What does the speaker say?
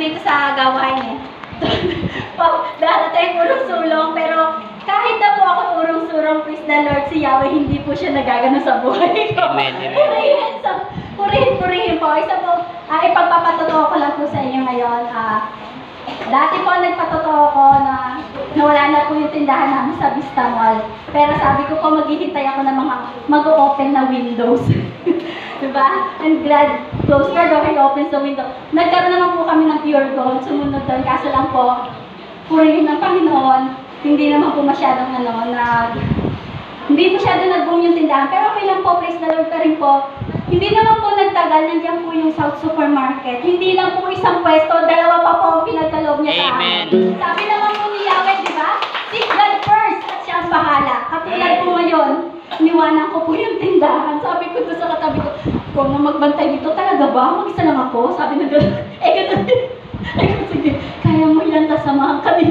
dito sa gawain eh. Darating urong-sulong, pero kahit na po ako urong-sulong, praise the Lord, si Yahweh, hindi po siya nagagano sa buhay ko. Amen, amen. Purihin po. Isa po, ipagpapatotoo ko lang po sa inyo ngayon. Dati po nagpatotoo ko na wala na po yung tindahan namin sa Vista Mall. Pero sabi ko po, maghihintay ako ng mga mag-open na windows. Diba? And glad, close ka daw, opens the window. Nagkaroon naman po kami ng pure gold, sumunod doon. Kaso lang po, purihin ng Panginoon, hindi naman po masyadong hindi masyado nag-boom yung tindahan. Pero okay lang po, praise the Lord pa rin po. Hindi naman po nagtagal, nandiyan po yung South Supermarket. Hindi lang po isang pwesto, dalawa pa po ang pinagkaloob niya sa amin. Sabi naman po ni Yahweh, di ba? Seek God first at siya ang bahala. Katulad po ngayon, niwanan ko po yung tindahan. Sabi ko doon sa katabi ko, kung na magbantay dito, talaga ba? Mag-isa lang ako? Sabi na gano'n. Gano'n din. Sige, kaya mo yan, tasamahan ka din.